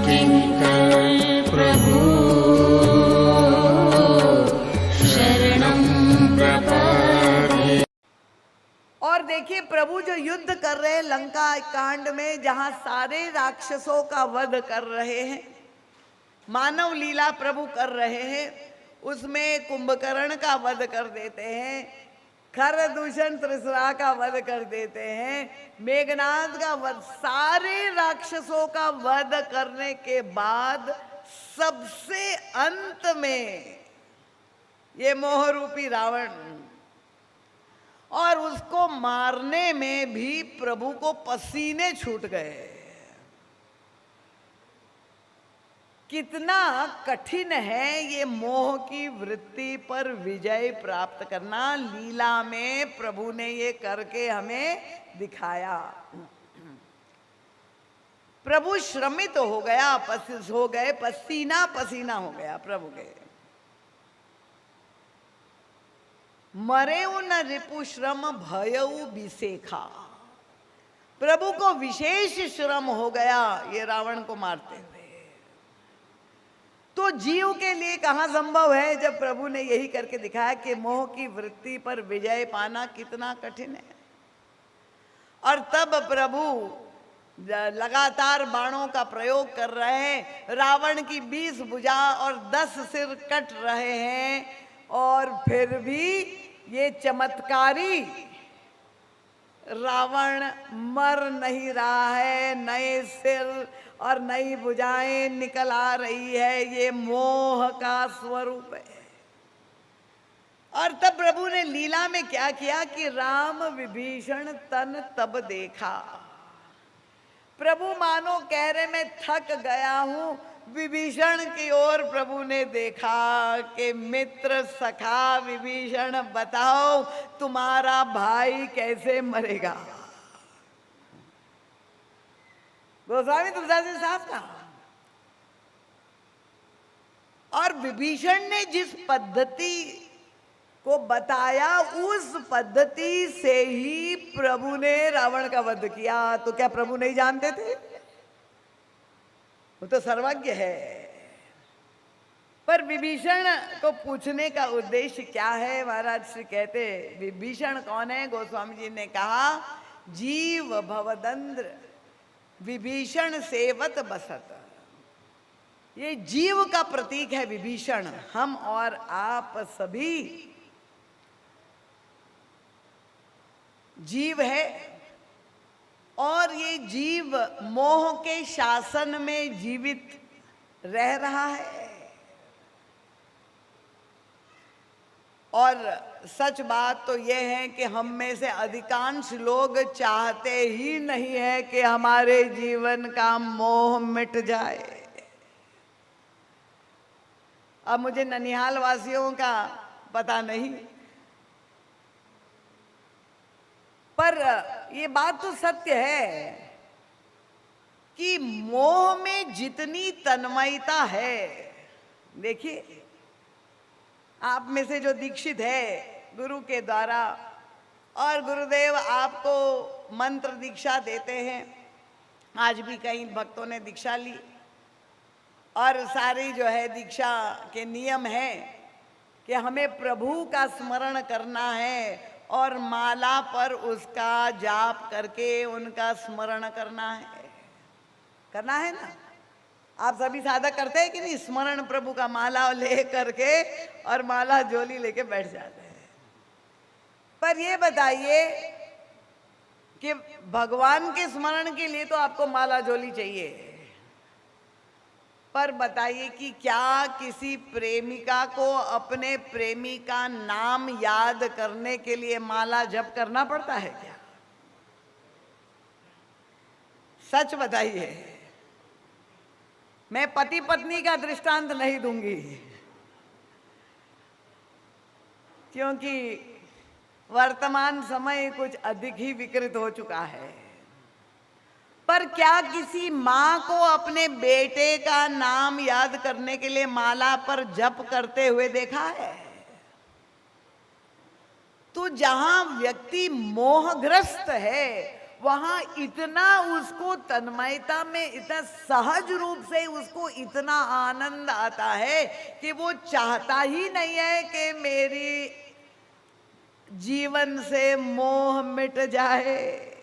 किंकर प्रभु शरणं प्रपद्ये। और देखिए प्रभु जो युद्ध कर रहे हैं लंका कांड में, जहां सारे राक्षसों का वध कर रहे हैं, मानव लीला प्रभु कर रहे हैं, उसमें कुंभकर्ण का वध कर देते हैं, खरदूषण त्रिसरा का वध कर देते हैं, मेघनाद का वध, सारे राक्षसों का वध करने के बाद सबसे अंत में ये मोहरूपी रावण, और उसको मारने में भी प्रभु को पसीने छूट गए। कितना कठिन है ये मोह की वृत्ति पर विजय प्राप्त करना। लीला में प्रभु ने ये करके हमें दिखाया। प्रभु श्रमित हो गया, पसीना पसीना हो गया प्रभु के। मरेउ न रिपु श्रम भयउ विसेखा। प्रभु को विशेष श्रम हो गया ये रावण को मारते हुए। तो जीव के लिए कहाँ संभव है, जब प्रभु ने यही करके दिखाया कि मोह की वृत्ति पर विजय पाना कितना कठिन है। और तब प्रभु लगातार बाणों का प्रयोग कर रहे हैं। रावण की 20 भुजा और 10 सिर कट रहे हैं, और फिर भी ये चमत्कारी रावण मर नहीं रहा है। नए सिर और नई भुजाएं निकल आ रही है। ये मोह का स्वरूप है। और तब प्रभु ने लीला में क्या किया कि राम विभीषण तन तब देखा। प्रभु मानो कह रहे मैं थक गया हूं। विभीषण की ओर प्रभु ने देखा कि मित्र सखा विभीषण, बताओ तुम्हारा भाई कैसे मरेगा। गोस्वामी तुलसीदास जी साहब का। और विभीषण ने जिस पद्धति को बताया, उस पद्धति से ही प्रभु ने रावण का वध किया। तो क्या प्रभु नहीं जानते थे? वो तो सर्वज्ञ है। पर विभीषण को पूछने का उद्देश्य क्या है? महाराज श्री कहते विभीषण कौन है? गोस्वामी जी ने कहा जीव भवदंद्र विभीषण सेवत बसत। ये जीव का प्रतीक है विभीषण। हम और आप सभी जीव है, और ये जीव मोह के शासन में जीवित रह रहा है। और सच बात तो ये है कि हम में से अधिकांश लोग चाहते ही नहीं है कि हमारे जीवन का मोह मिट जाए। अब मुझे ननिहाल वासियों का पता नहीं, पर ये बात तो सत्य है कि मोह में जितनी तन्मयता है, देखिए आप में से जो दीक्षित है गुरु के द्वारा, और गुरुदेव आपको मंत्र दीक्षा देते हैं, आज भी कई भक्तों ने दीक्षा ली, और सारी जो है दीक्षा के नियम है कि हमें प्रभु का स्मरण करना है और माला पर उसका जाप करके उनका स्मरण करना है ना। आप सभी साधक करते हैं कि नहीं? स्मरण प्रभु का माला ले करके और माला झोली लेके बैठ जाते हैं। पर ये बताइए कि भगवान के स्मरण के लिए तो आपको माला झोली चाहिए, पर बताइए कि क्या किसी प्रेमिका को अपने प्रेमी का नाम याद करने के लिए माला जप करना पड़ता है क्या? सच बताइए। मैं पति पत्नी का दृष्टांत नहीं दूंगी, क्योंकि वर्तमान समय कुछ अधिक ही विकृत हो चुका है। पर क्या किसी माँ को अपने बेटे का नाम याद करने के लिए माला पर जप करते हुए देखा है? तो जहां व्यक्ति मोहग्रस्त है वहां इतना उसको तन्मयता में, इतना सहज रूप से उसको इतना आनंद आता है कि वो चाहता ही नहीं है कि मेरी जीवन से मोह मिट जाए।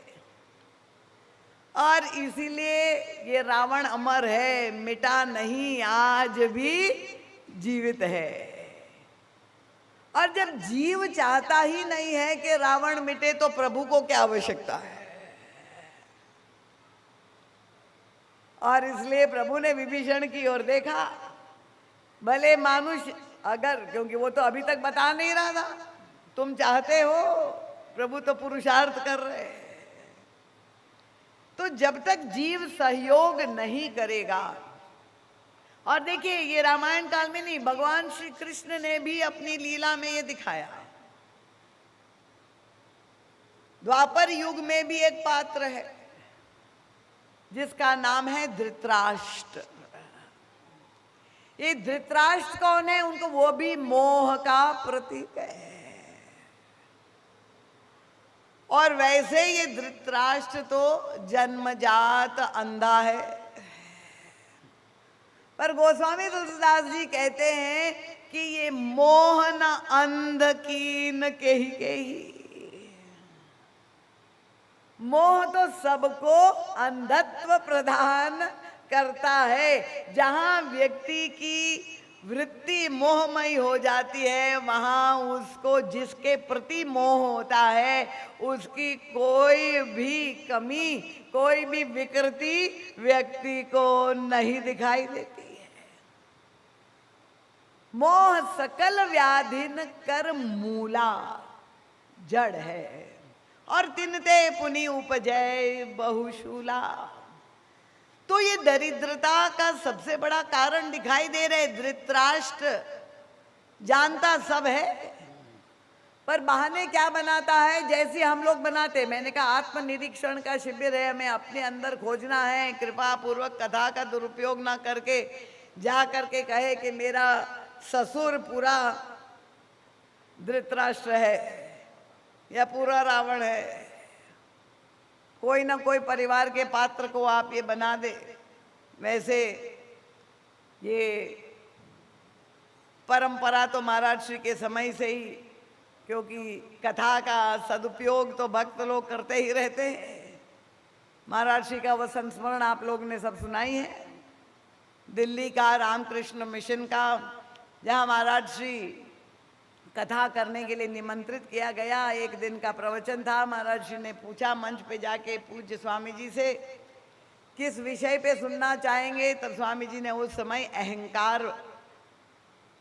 और इसीलिए ये रावण अमर है, मिटा नहीं, आज भी जीवित है। और जब जीव चाहता ही नहीं है कि रावण मिटे तो प्रभु को क्या आवश्यकता है। और इसलिए प्रभु ने विभीषण की ओर देखा, भले मानुष अगर, क्योंकि वो तो अभी तक बता नहीं रहा था, तुम चाहते हो, प्रभु तो पुरुषार्थ कर रहे हैं। तो जब तक जीव सहयोग नहीं करेगा, और देखिए ये रामायण काल में नहीं, भगवान श्री कृष्ण ने भी अपनी लीला में ये दिखाया। द्वापर युग में भी एक पात्र है जिसका नाम है धृतराष्ट्र। ये धृतराष्ट्र कौन है? उनको, वो भी मोह का प्रतीक है। और वैसे ये धृतराष्ट्र तो जन्मजात अंधा है। पर गोस्वामी तुलसीदास जी कहते हैं कि ये मोहन अंध कीन के ही। मोह तो सबको अंधत्व प्रदान करता है। जहां व्यक्ति की वृत्ति मोहमयी हो जाती है, वहां उसको जिसके प्रति मोह होता है उसकी कोई भी कमी, कोई भी विकृति व्यक्ति को नहीं दिखाई देती है। मोह सकल व्याधिन कर मूला जड़ है, और तिनते पुनि उपजय बहुशूला। तो ये दरिद्रता का सबसे बड़ा कारण दिखाई दे रहे। धृतराष्ट्र जानता सब है, पर बहाने क्या बनाता है, जैसे हम लोग बनाते। मैंने कहा आत्मनिरीक्षण का शिविर है, हमें अपने अंदर खोजना है। कृपा पूर्वक कथा का दुरुपयोग ना करके जा करके कहे कि मेरा ससुर पूरा धृतराष्ट्र है या पूरा रावण है। कोई ना कोई परिवार के पात्र को आप ये बना दे। वैसे ये परंपरा तो महाराज श्री के समय से ही, क्योंकि कथा का सदुपयोग तो भक्त लोग करते ही रहते हैं। महाराज श्री का वह संस्मरण आप लोग ने सब सुनाई है, दिल्ली का रामकृष्ण मिशन का, जहाँ महाराज श्री कथा करने के लिए निमंत्रित किया गया। एक दिन का प्रवचन था। महाराज जी ने पूछा मंच पे जाके पूज्य स्वामी जी से किस विषय पे सुनना चाहेंगे। तब स्वामी जी ने उस समय अहंकार,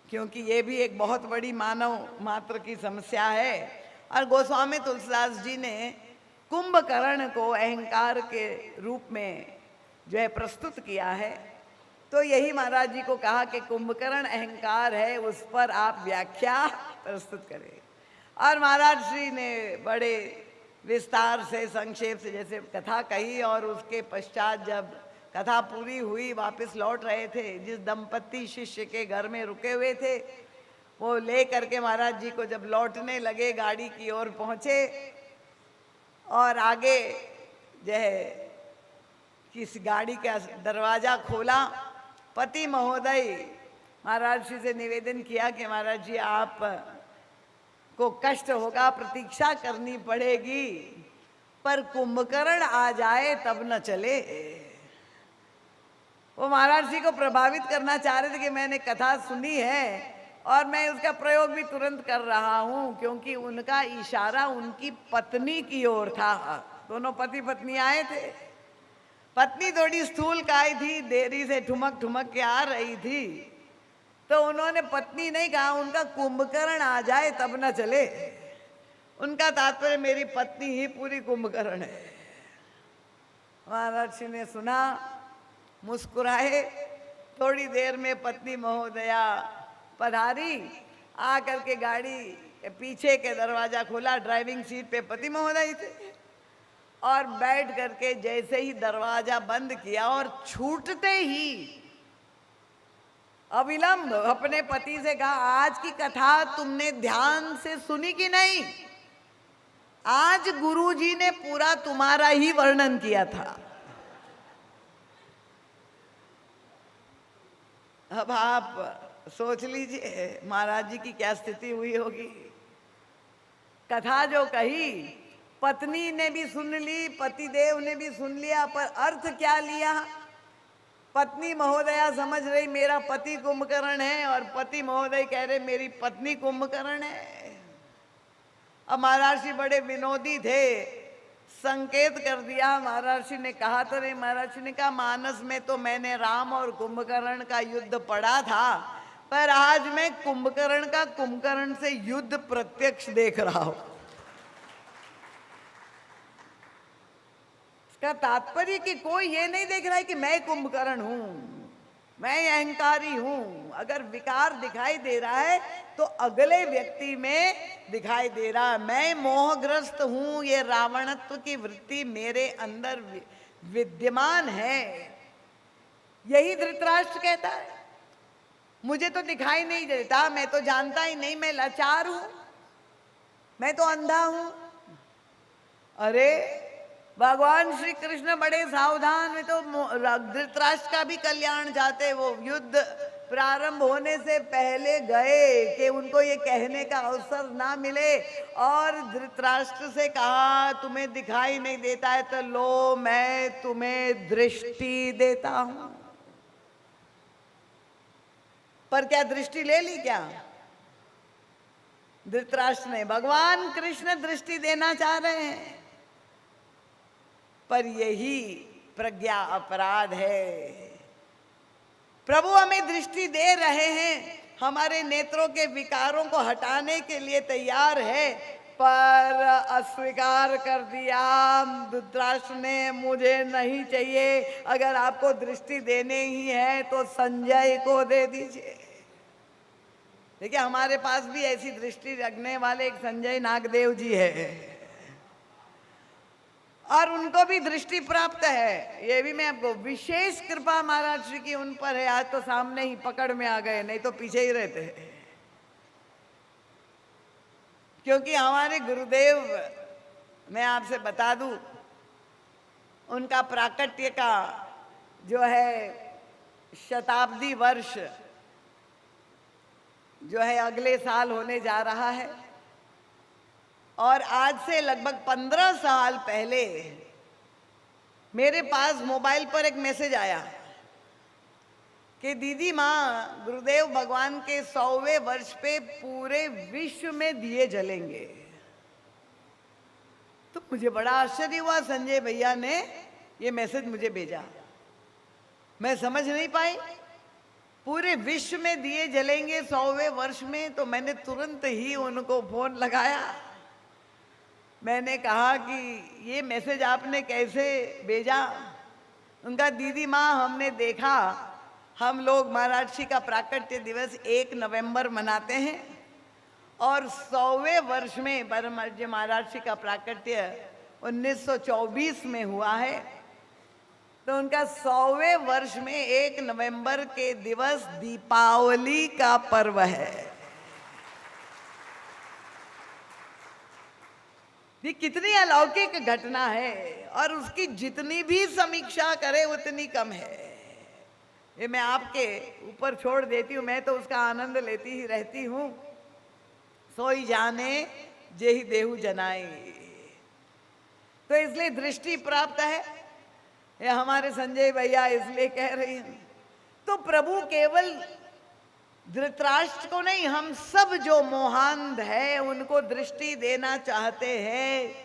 क्योंकि ये भी एक बहुत बड़ी मानव मात्र की समस्या है, और गोस्वामी तुलसीदास जी ने कुंभकर्ण को अहंकार के रूप में जो है प्रस्तुत किया है। तो यही महाराज जी को कहा कि कुंभकर्ण अहंकार है, उस पर आप व्याख्या प्रस्तुत करें। और महाराज श्री ने बड़े विस्तार से, संक्षेप से जैसे कथा कही। और उसके पश्चात जब कथा पूरी हुई, वापस लौट रहे थे, जिस दंपत्ति शिष्य के घर में रुके हुए थे, वो ले करके महाराज जी को जब लौटने लगे, गाड़ी की ओर पहुँचे और आगे जो है किस गाड़ी का दरवाज़ा खोला। पति महोदय महाराज जी से निवेदन किया कि महाराज जी आप को कष्ट होगा, प्रतीक्षा करनी पड़ेगी, पर कुंभकर्ण आ जाए तब न चले। वो महाराज जी को प्रभावित करना चाह रहे थे कि मैंने कथा सुनी है और मैं उसका प्रयोग भी तुरंत कर रहा हूँ, क्योंकि उनका इशारा उनकी पत्नी की ओर था। दोनों पति पत्नी आए थे। पत्नी थोड़ी स्थूल काय थी, देरी से ठुमक ठुमक के आ रही थी, तो उन्होंने पत्नी नहीं कहा, उनका कुंभकर्ण आ जाए तब न चले। उनका तात्पर्य मेरी पत्नी ही पूरी कुंभकर्ण है। महाराज जी ने सुना, मुस्कुराए। थोड़ी देर में पत्नी महोदया पधारी, आ करके गाड़ी पीछे के दरवाजा खोला। ड्राइविंग सीट पे पति महोदय थे, और बैठ करके जैसे ही दरवाजा बंद किया और छूटते ही अविलंब अपने पति से कहा, आज की कथा तुमने ध्यान से सुनी कि नहीं? आज गुरुजी ने पूरा तुम्हारा ही वर्णन किया था। अब आप सोच लीजिए महाराज जी की क्या स्थिति हुई होगी। कथा जो कही, पत्नी ने भी सुन ली, पतिदेव ने भी सुन लिया, पर अर्थ क्या लिया? पत्नी महोदया समझ रही मेरा पति कुंभकर्ण है, और पति महोदय कह रहे मेरी पत्नी कुंभकर्ण है। अब महर्षि बड़े विनोदी थे, संकेत कर दिया। महर्षि ने कहा तो नहीं, महर्षि ने कहा मानस में तो मैंने राम और कुंभकर्ण का युद्ध पढ़ा था, पर आज मैं कुंभकर्ण का कुंभकर्ण से युद्ध प्रत्यक्ष देख रहा हूं। इसका तात्पर्य कि कोई ये नहीं देख रहा है कि मैं कुंभकर्ण हूं, मैं अहंकारी हूं। अगर विकार दिखाई दे रहा है तो अगले व्यक्ति में दिखाई दे रहा है। मैं मोहग्रस्त हूं, ये रावणत्व की वृत्ति मेरे अंदर विद्यमान है। यही धृतराष्ट्र कहता है, मुझे तो दिखाई नहीं देता, मैं तो जानता ही नहीं, मैं लाचार हूं, मैं तो अंधा हूं। अरे भगवान श्री कृष्ण बड़े सावधान में तो धृतराष्ट्र का भी कल्याण चाहते। वो युद्ध प्रारंभ होने से पहले गए कि उनको ये कहने का अवसर ना मिले, और धृतराष्ट्र से कहा तुम्हें दिखाई नहीं देता है तो लो मैं तुम्हें दृष्टि देता हूं। पर क्या दृष्टि ले ली क्या धृतराष्ट्र ने? भगवान कृष्ण दृष्टि देना चाह रहे हैं, पर यही प्रज्ञा अपराध है। प्रभु हमें दृष्टि दे रहे हैं, हमारे नेत्रों के विकारों को हटाने के लिए तैयार है, पर अस्वीकार कर दिया धृतराष्ट्र ने, मुझे नहीं चाहिए। अगर आपको दृष्टि देने ही है तो संजय को दे दीजिए। देखिए हमारे पास भी ऐसी दृष्टि रखने वाले एक संजय नागदेव जी है, और उनको भी दृष्टि प्राप्त है। ये भी मैं आपको, विशेष कृपा महाराज श्री की उन पर है। आज तो सामने ही पकड़ में आ गए, नहीं तो पीछे ही रहते। क्योंकि हमारे गुरुदेव, मैं आपसे बता दूं, उनका प्राकट्य का जो है शताब्दी वर्ष जो है अगले साल होने जा रहा है, और आज से लगभग 15 साल पहले मेरे पास मोबाइल पर एक मैसेज आया कि दीदी माँ, गुरुदेव भगवान के 100वें वर्ष पे पूरे विश्व में दिए जलेंगे। तो मुझे बड़ा आश्चर्य हुआ, संजय भैया ने ये मैसेज मुझे भेजा, मैं समझ नहीं पाई। पूरे विश्व में दिए जलेंगे 100वें वर्ष में, तो मैंने तुरंत ही उनको फोन लगाया। मैंने कहा कि ये मैसेज आपने कैसे भेजा? उनका दीदी माँ, हमने देखा हम लोग महर्षि का प्राकट्य दिवस 1 नवंबर मनाते हैं, और 100वें वर्ष में परमर्ज महर्षि का प्राकट्य 1924 में हुआ है। तो उनका 100वें वर्ष में 1 नवंबर के दिवस दीपावली का पर्व है। ये कितनी अलौकिक घटना है, और उसकी जितनी भी समीक्षा करे उतनी कम है। ये मैं आपके ऊपर छोड़ देती हूँ, मैं तो उसका आनंद लेती ही रहती हूँ। सोई जाने जेहि देहु जनाई। तो इसलिए दृष्टि प्राप्त है, ये हमारे संजय भैया इसलिए कह रही हैं। तो प्रभु केवल धृतराष्ट्र को नहीं, हम सब जो मोहांध है उनको दृष्टि देना चाहते हैं।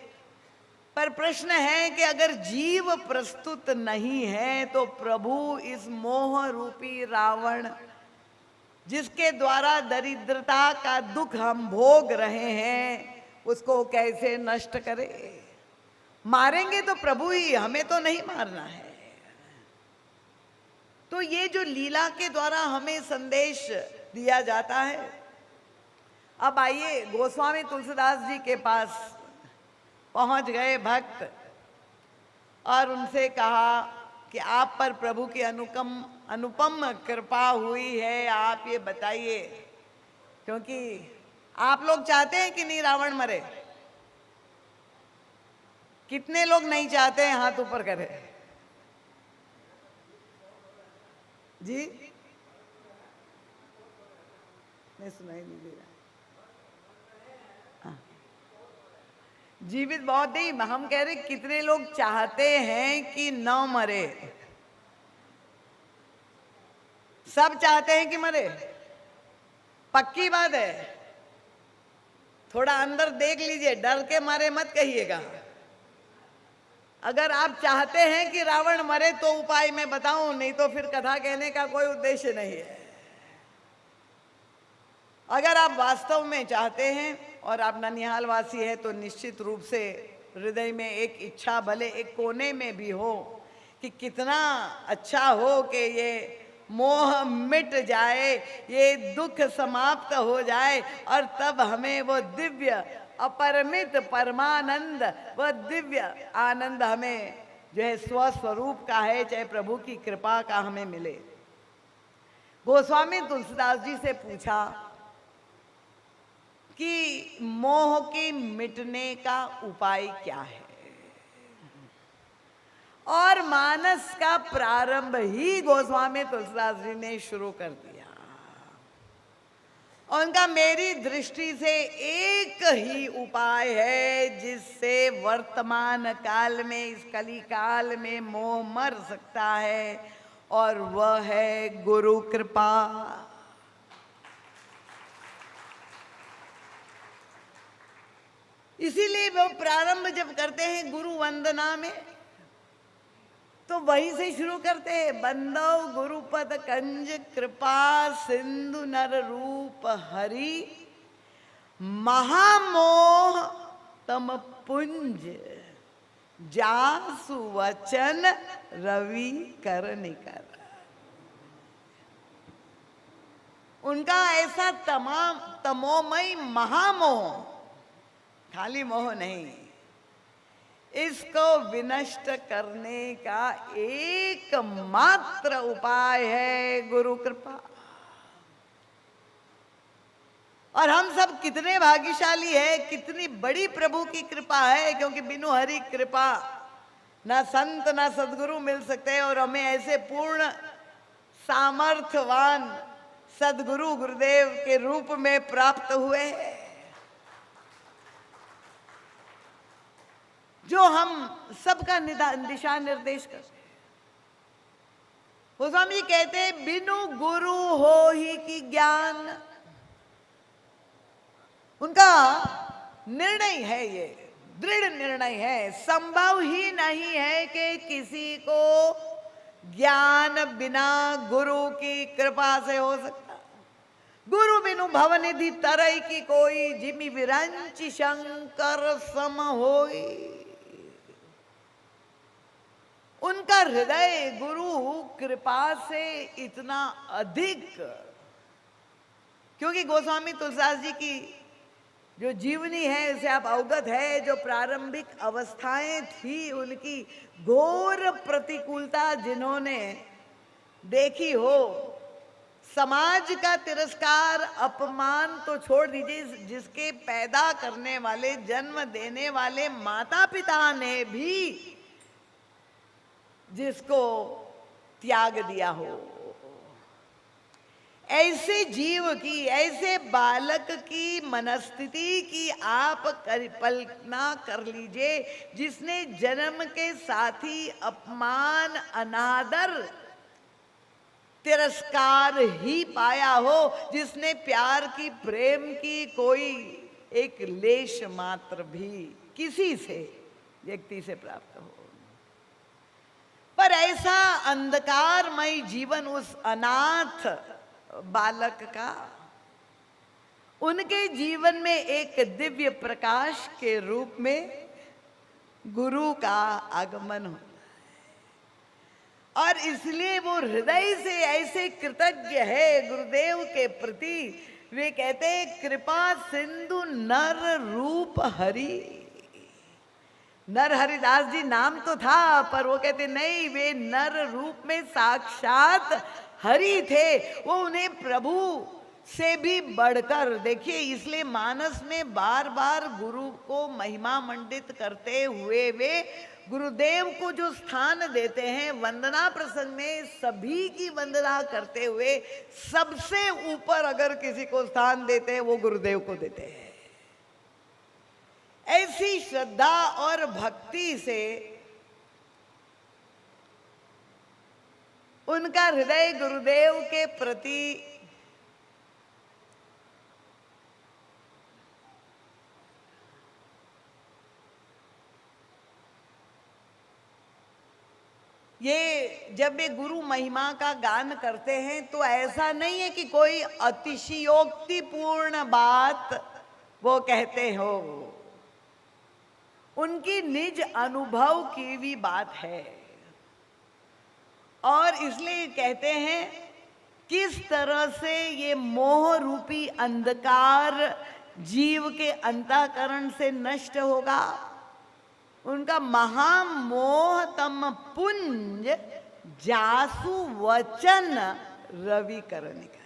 पर प्रश्न है कि अगर जीव प्रस्तुत नहीं है तो प्रभु इस मोह रूपी रावण, जिसके द्वारा दरिद्रता का दुख हम भोग रहे हैं, उसको कैसे नष्ट करे? मारेंगे तो प्रभु ही, हमें तो नहीं मारना है। तो ये जो लीला के द्वारा हमें संदेश दिया जाता है। अब आइए गोस्वामी तुलसीदास जी के पास पहुंच गए भक्त, और उनसे कहा कि आप पर प्रभु की अनुपम कृपा हुई है, आप ये बताइए, क्योंकि आप लोग चाहते हैं कि नहीं रावण मरे? कितने लोग नहीं चाहते हैं, हाथ ऊपर करें जी। नहीं, सुनाई नहीं दे रहा। हाँ। जीवित बहुत नहीं, हम कह रहे कितने लोग चाहते हैं कि न मरे। सब चाहते हैं कि मरे, पक्की बात है। थोड़ा अंदर देख लीजिए, डर के मारे मत कहिएगा। अगर आप चाहते हैं कि रावण मरे तो उपाय मैं बताऊं, नहीं तो फिर कथा कहने का कोई उद्देश्य नहीं है। अगर आप वास्तव में चाहते हैं और आप ननिहाल वासी है तो निश्चित रूप से हृदय में एक इच्छा, भले एक कोने में भी हो, कि कितना अच्छा हो कि ये मोह मिट जाए, ये दुख समाप्त हो जाए और तब हमें वो दिव्य अपरिमित परमानंद, वह दिव्य आनंद हमें जो है स्वस्वरूप का है, चाहे प्रभु की कृपा का हमें मिले। गोस्वामी तुलसीदास जी से पूछा कि मोह के मिटने का उपाय क्या है, और मानस का प्रारंभ ही गोस्वामी तुलसीदास जी ने शुरू कर दिया। उनका मेरी दृष्टि से एक ही उपाय है जिससे वर्तमान काल में, इस कली काल में मोह मर सकता है, और वह है गुरु कृपा। इसीलिए वो प्रारंभ जब करते हैं गुरु वंदना में तो वहीं से शुरू करते हैं, बंदो गुरुपद कंज कृपा सिंधु नर रूप हरि, महामोह तम पुंज जासु वचन रवि कर निकर। उनका ऐसा तमाम तमोमय महामोह, खाली मोह नहीं, इसको विनष्ट करने का एकमात्र उपाय है गुरु कृपा। और हम सब कितने भाग्यशाली है, कितनी बड़ी प्रभु की कृपा है, क्योंकि बिनु हरि कृपा ना संत ना सदगुरु मिल सकते हैं, और हमें ऐसे पूर्ण सामर्थ्यवान सदगुरु गुरुदेव के रूप में प्राप्त हुए हैं, जो हम सबका दिशा निर्देश करते हैं। गोस्वामी जी कहते हैं, बिनु गुरु हो ही की ज्ञान। उनका निर्णय है, ये दृढ़ निर्णय है, संभव ही नहीं है कि किसी को ज्ञान बिना गुरु की कृपा से हो सकता। गुरु बिनु भवनिधि तरई की कोई, जिमि विरंच शंकर सम होई। उनका हृदय गुरु कृपा से इतना अधिक, क्योंकि गोस्वामी तुलसीदास जी की जो जीवनी है उसे आप अवगत है, जो प्रारंभिक अवस्थाएं थी उनकी घोर प्रतिकूलता जिन्होंने देखी हो, समाज का तिरस्कार अपमान तो छोड़ दीजिए, जिसके पैदा करने वाले, जन्म देने वाले माता पिता ने भी जिसको त्याग दिया हो, ऐसे जीव की, ऐसे बालक की मनस्थिति की आप कल्पना कर लीजिए, जिसने जन्म के साथ ही अपमान, अनादर, तिरस्कार ही पाया हो, जिसने प्यार की, प्रेम की कोई एक लेश मात्र भी किसी से, व्यक्ति से प्राप्त हो। पर ऐसा अंधकारमय जीवन उस अनाथ बालक का, उनके जीवन में एक दिव्य प्रकाश के रूप में गुरु का आगमन होता है, और इसलिए वो हृदय से ऐसे कृतज्ञ है गुरुदेव के प्रति। वे कहते हैं, कृपा सिंधु नर रूप हरि। नर हरिदास जी नाम तो था, पर वो कहते नहीं, वे नर रूप में साक्षात हरि थे। वो उन्हें प्रभु से भी बढ़कर, देखिए इसलिए मानस में बार बार गुरु को महिमा मंडित करते हुए वे गुरुदेव को जो स्थान देते हैं, वंदना प्रसंग में सभी की वंदना करते हुए सबसे ऊपर अगर किसी को स्थान देते हैं वो गुरुदेव को देते हैं। ऐसी श्रद्धा और भक्ति से उनका हृदय गुरुदेव के प्रति ये जब वे गुरु महिमा का गान करते हैं तो ऐसा नहीं है कि कोई अतिशयोक्तिपूर्ण बात वो कहते हो, उनकी निज अनुभव की भी बात है। और इसलिए कहते हैं किस तरह से ये मोह रूपी अंधकार जीव के अंतःकरण से नष्ट होगा। उनका महामोह तम पुंज जासु वचन रवि करने का,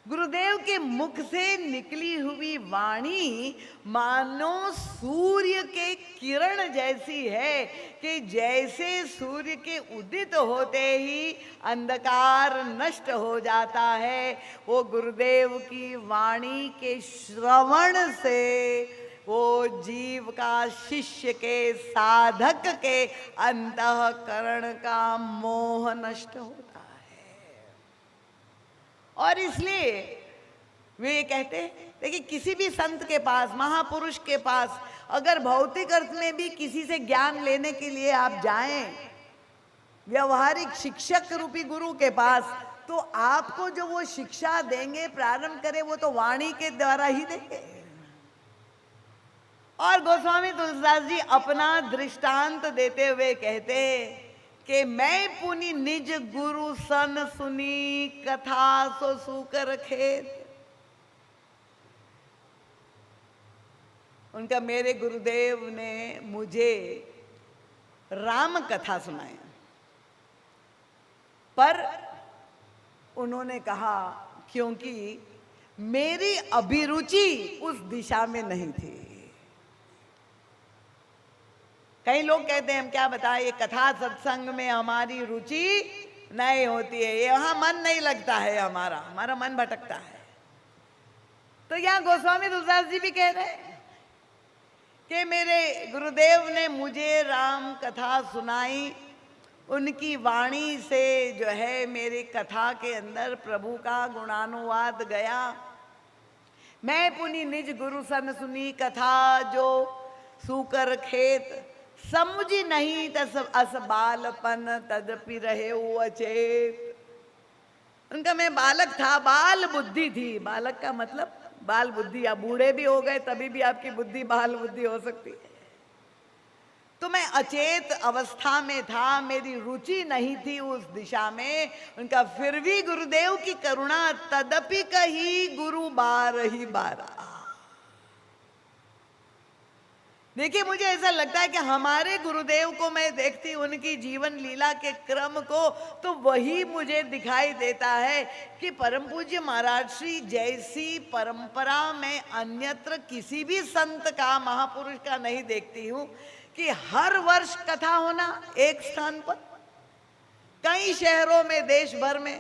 गुरुदेव के मुख से निकली हुई वाणी मानो सूर्य के किरण जैसी है कि जैसे सूर्य के उदित होते ही अंधकार नष्ट हो जाता है, वो गुरुदेव की वाणी के श्रवण से वो जीव का, शिष्य के, साधक के अंतःकरण का मोह नष्ट होता है। और इसलिए वे कहते हैं, देखिए किसी भी संत के पास, महापुरुष के पास अगर भौतिक अर्थ में भी किसी से ज्ञान लेने के लिए आप जाएं, व्यवहारिक शिक्षक रूपी गुरु के पास, तो आपको जो वो शिक्षा देंगे, प्रारंभ करें, वो तो वाणी के द्वारा ही देंगे। और गोस्वामी तुलसीदास जी अपना दृष्टांत देते हुए कहते हैं कि मैं पुनि निज गुरु सन सुनी कथा सो सूकर खेत। उनका, मेरे गुरुदेव ने मुझे राम कथा सुनाई, पर उन्होंने कहा क्योंकि मेरी अभिरुचि उस दिशा में नहीं थी। कई लोग कहते हैं हम क्या बताएं, ये कथा सत्संग में हमारी रुचि नहीं होती है, यहाँ मन नहीं लगता है, हमारा मन भटकता है। तो यहाँ गोस्वामी तुलसीदास जी भी कह रहे हैं कि मेरे गुरुदेव ने मुझे राम कथा सुनाई, उनकी वाणी से जो है मेरी कथा के अंदर प्रभु का गुणानुवाद गया। मैं पुनि निज गुरु सन सुनी कथा जो सूकर खेत, समझी नहीं तस अस बालपन तदपि रहे अचेत। उनका, मैं बालक था, बाल बुद्धि थी। बालक का मतलब बाल बुद्धि, आप बूढ़े भी हो गए तभी भी आपकी बुद्धि बाल बुद्धि हो सकती है। तो मैं अचेत अवस्था में था, मेरी रुचि नहीं थी उस दिशा में। उनका, फिर भी गुरुदेव की करुणा, तदपि कही गुरु बारही बारा। देखिए मुझे ऐसा लगता है कि हमारे गुरुदेव को मैं देखती, उनकी जीवन लीला के क्रम को, तो वही मुझे दिखाई देता है कि परम पूज्य महाराज श्री जैसी परंपरा में अन्यत्र किसी भी संत का, महापुरुष का नहीं देखती हूँ कि हर वर्ष कथा होना एक स्थान पर। कई शहरों में, देश भर में,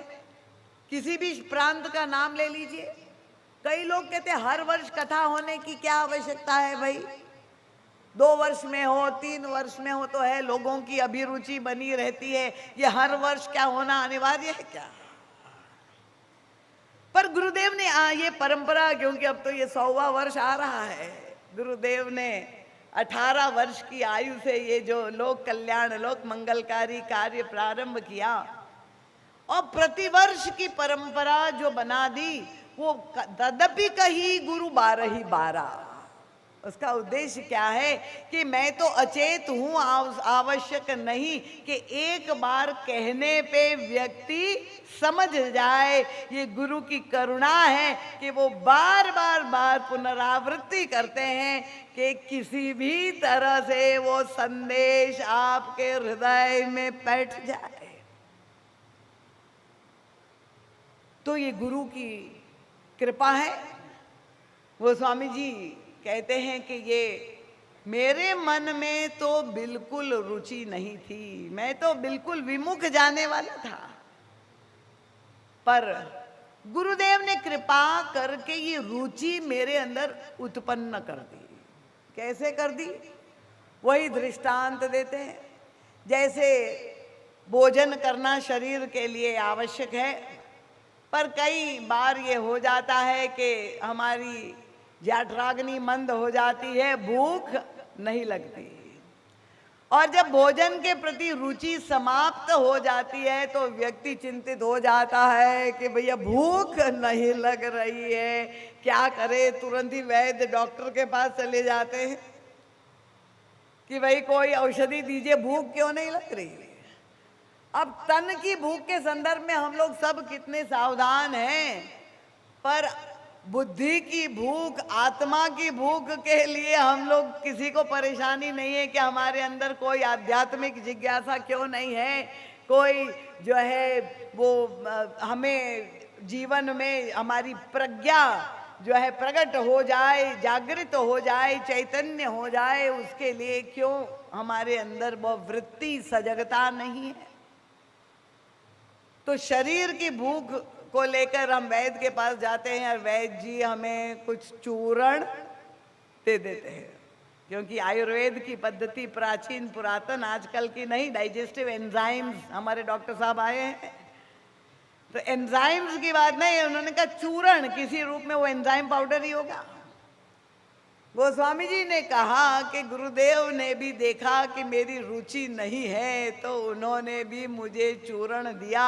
किसी भी प्रांत का नाम ले लीजिए, कई लोग कहते हैं हर वर्ष कथा होने की क्या आवश्यकता है भाई, 2 वर्ष में हो, 3 वर्ष में हो तो है, लोगों की अभिरुचि बनी रहती है, ये हर वर्ष क्या होना अनिवार्य है क्या? पर गुरुदेव ने ये परंपरा, क्योंकि अब तो ये 100वां वर्ष आ रहा है, गुरुदेव ने 18 वर्ष की आयु से ये जो लोक कल्याण, लोक मंगलकारी कार्य प्रारंभ किया और प्रतिवर्ष की परंपरा जो बना दी, वो तदपि कही गुरु बारही बारा। उसका उद्देश्य क्या है कि मैं तो अचेत हूँ, आवश्यक नहीं कि एक बार कहने पे व्यक्ति समझ जाए। ये गुरु की करुणा है कि वो बार बार पुनरावृत्ति करते हैं कि किसी भी तरह से वो संदेश आपके हृदय में बैठ जाए। तो ये गुरु की कृपा है। वो स्वामी जी कहते हैं कि ये मेरे मन में तो बिल्कुल रुचि नहीं थी, मैं तो बिल्कुल विमुख जाने वाला था, पर गुरुदेव ने कृपा करके ये रुचि मेरे अंदर उत्पन्न कर दी। कैसे कर दी? वही दृष्टांत देते हैं। जैसे भोजन करना शरीर के लिए आवश्यक है, पर कई बार ये हो जाता है कि हमारी जठराग्नि मंद हो जाती है, भूख नहीं लगती, और जब भोजन के प्रति रुचि समाप्त हो जाती है तो व्यक्ति चिंतित हो जाता है कि भैया भूख नहीं लग रही है, क्या करे। तुरंत ही वैद्य डॉक्टर के पास चले जाते हैं कि भाई कोई औषधि दीजिए, भूख क्यों नहीं लग रही है। अब तन की भूख के संदर्भ में हम लोग सब कितने सावधान हैं, पर बुद्धि की भूख, आत्मा की भूख के लिए हम लोग किसी को परेशानी नहीं है कि हमारे अंदर कोई आध्यात्मिक जिज्ञासा क्यों नहीं है, कोई जो है वो हमें जीवन में हमारी प्रज्ञा जो है प्रकट हो जाए, जागृत हो जाए, चैतन्य हो जाए, उसके लिए क्यों हमारे अंदर वो वृत्ति, सजगता नहीं है। तो शरीर की भूख को लेकर हम वैद्य के पास जाते हैं और वैद्य जी हमें कुछ चूर्ण दे देते हैं, क्योंकि आयुर्वेद की पद्धति प्राचीन पुरातन, आजकल की नहीं। डाइजेस्टिव एंजाइम्स, हमारे डॉक्टर साहब आए हैं तो एंजाइम्स की बात नहीं, उन्होंने कहा चूर्ण, किसी रूप में वो एंजाइम पाउडर ही होगा। गोस्वामी जी ने कहा कि गुरुदेव ने भी देखा कि मेरी रुचि नहीं है तो उन्होंने भी मुझे चूर्ण दिया।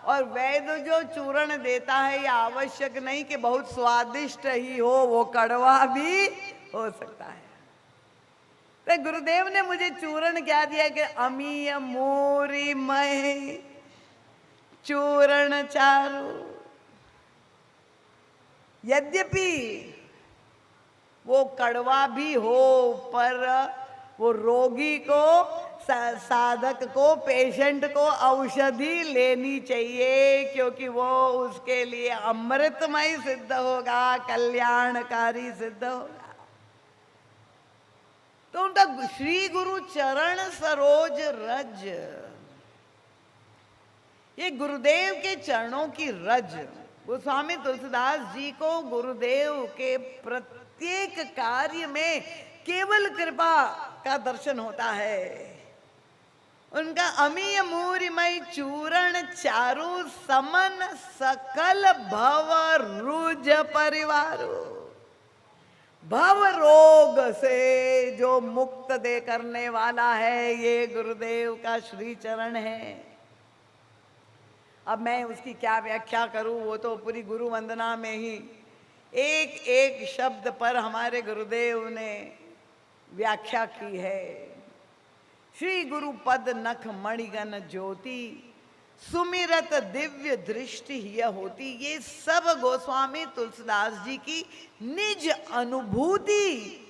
और वैद्य जो चूर्ण देता है ये आवश्यक नहीं कि बहुत स्वादिष्ट ही हो, वो कड़वा भी हो सकता है। तो गुरुदेव ने मुझे चूर्ण क्या दिया कि अमीय मोरी मय चूर्ण चारू। यद्यपि वो कड़वा भी हो, पर वो रोगी को, साधक को, पेशेंट को औषधि लेनी चाहिए, क्योंकि वो उसके लिए अमृतमय सिद्ध होगा, कल्याणकारी सिद्ध होगा। तो उनका श्री गुरु चरण सरोज रज, ये गुरुदेव के चरणों की रज। गोस्वामी तुलसीदास जी को गुरुदेव के प्रत्येक कार्य में केवल कृपा का दर्शन होता है। उनका अमीय मूरिमय चूरण चारु समन सकल भव रुज परिवारो। भव रोग से जो मुक्त दे करने वाला है, ये गुरुदेव का श्री चरण है। अब मैं उसकी क्या व्याख्या करूं, वो तो पूरी गुरु वंदना में ही एक एक शब्द पर हमारे गुरुदेव ने व्याख्या की है। श्री गुरु पद नख मणिगन ज्योति सुमिरत दिव्य दृष्टि यह होती। ये सब गोस्वामी तुलसीदास जी की निज अनुभूति,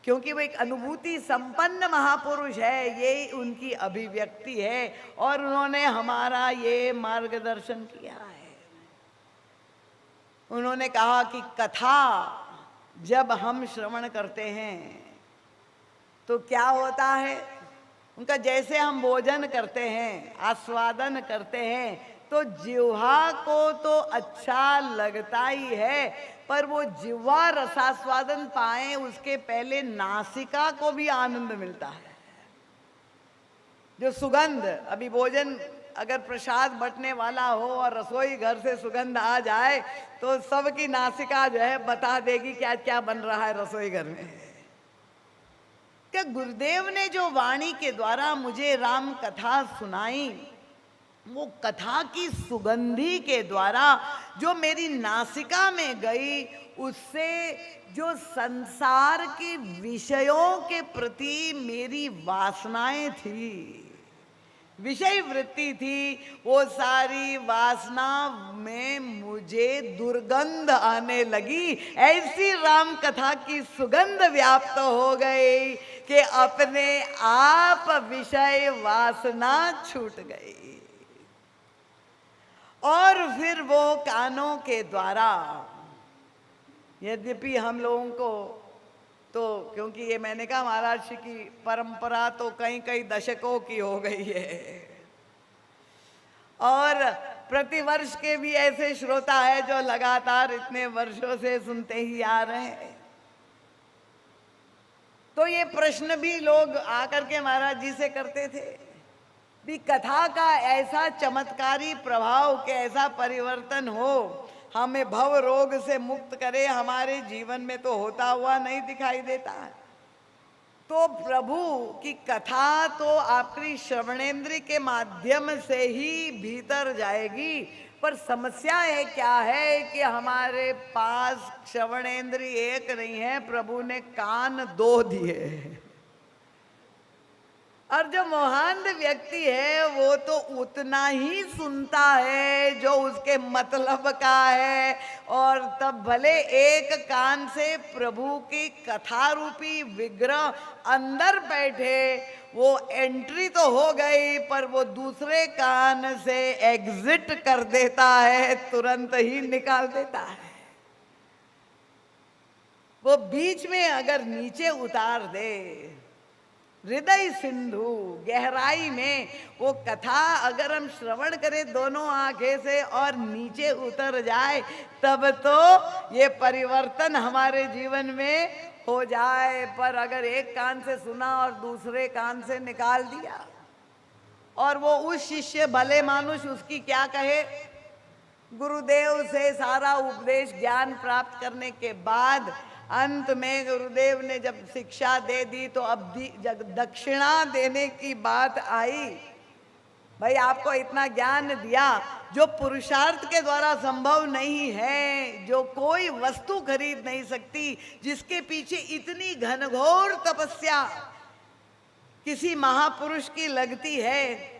क्योंकि वो एक अनुभूति संपन्न महापुरुष है, ये उनकी अभिव्यक्ति है और उन्होंने हमारा ये मार्गदर्शन किया है। उन्होंने कहा कि कथा जब हम श्रवण करते हैं तो क्या होता है, उनका जैसे हम भोजन करते हैं, आस्वादन करते हैं, तो जिह्वा को तो अच्छा लगता ही है, पर वो जिह्वा रसास्वादन पाए उसके पहले नासिका को भी आनंद मिलता है। जो सुगंध, अभी भोजन अगर प्रसाद बटने वाला हो और रसोई घर से सुगंध आ जाए तो सबकी नासिका जो है बता देगी क्या क्या बन रहा है रसोई घर में। क्या गुरुदेव ने जो वाणी के द्वारा मुझे राम कथा सुनाई, वो कथा की सुगंधी के द्वारा जो मेरी नासिका में गई, उससे जो संसार के विषयों के प्रति मेरी वासनाएं थी, विषय वृत्ति थी, वो सारी वासना में मुझे दुर्गंध आने लगी। ऐसी राम कथा की सुगंध व्याप्त हो गई कि अपने आप विषय वासना छूट गई। और फिर वो कानों के द्वारा यद्यपि हम लोगों को तो, क्योंकि ये मैंने कहा महाराज जी की परंपरा तो कई कई दशकों की हो गई है, और प्रतिवर्ष के भी ऐसे श्रोता है जो लगातार इतने वर्षों से सुनते ही आ रहे हैं। तो ये प्रश्न भी लोग आकर के महाराज जी से करते थे भी कथा का ऐसा चमत्कारी प्रभाव के ऐसा परिवर्तन हो, हमें भव रोग से मुक्त करे, हमारे जीवन में तो होता हुआ नहीं दिखाई देता है। तो प्रभु की कथा तो आपकी श्रवणेन्द्र के माध्यम से ही भीतर जाएगी, पर समस्या है क्या है कि हमारे पास श्रवणेन्द्र एक नहीं है, प्रभु ने कान दो दिए हैं। और जो मोहांध व्यक्ति है वो तो उतना ही सुनता है जो उसके मतलब का है, और तब भले एक कान से प्रभु की कथा रूपी विग्रह अंदर बैठे, वो एंट्री तो हो गई पर वो दूसरे कान से एग्जिट कर देता है, तुरंत ही निकाल देता है। वो बीच में अगर नीचे उतार दे, हृदय सिंधु गहराई में वो कथा अगर हम श्रवण करें दोनों आंखें से और नीचे उतर जाए, तब तो ये परिवर्तन हमारे जीवन में हो जाए। पर अगर एक कान से सुना और दूसरे कान से निकाल दिया, और वो उस शिष्य भले मानुष उसकी क्या कहे, गुरुदेव से सारा उपदेश ज्ञान प्राप्त करने के बाद अंत में गुरुदेव ने जब शिक्षा दे दी तो अब दक्षिणा देने की बात आई। भाई आपको इतना ज्ञान दिया जो पुरुषार्थ के द्वारा संभव नहीं है, जो कोई वस्तु खरीद नहीं सकती, जिसके पीछे इतनी घनघोर तपस्या किसी महापुरुष की लगती है,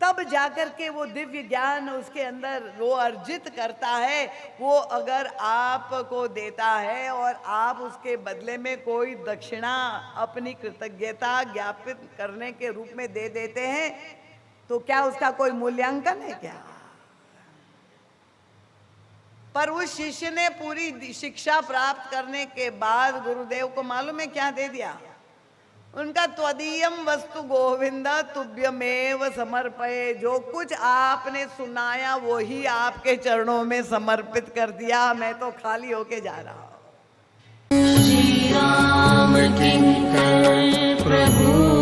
तब जाकर के वो दिव्य ज्ञान उसके अंदर वो अर्जित करता है। वो अगर आपको देता है और आप उसके बदले में कोई दक्षिणा अपनी कृतज्ञता ज्ञापित करने के रूप में दे देते हैं, तो क्या उसका कोई मूल्यांकन है क्या? पर उस शिष्य ने पूरी शिक्षा प्राप्त करने के बाद गुरुदेव को मालूम है क्या दे दिया? उनका त्वदीयम वस्तु गोविंद तुभ्यमेव समर्पये, जो कुछ आपने सुनाया वो ही आपके चरणों में समर्पित कर दिया, मैं तो खाली होके जा रहा हूँ। श्री राम किंकर प्रभु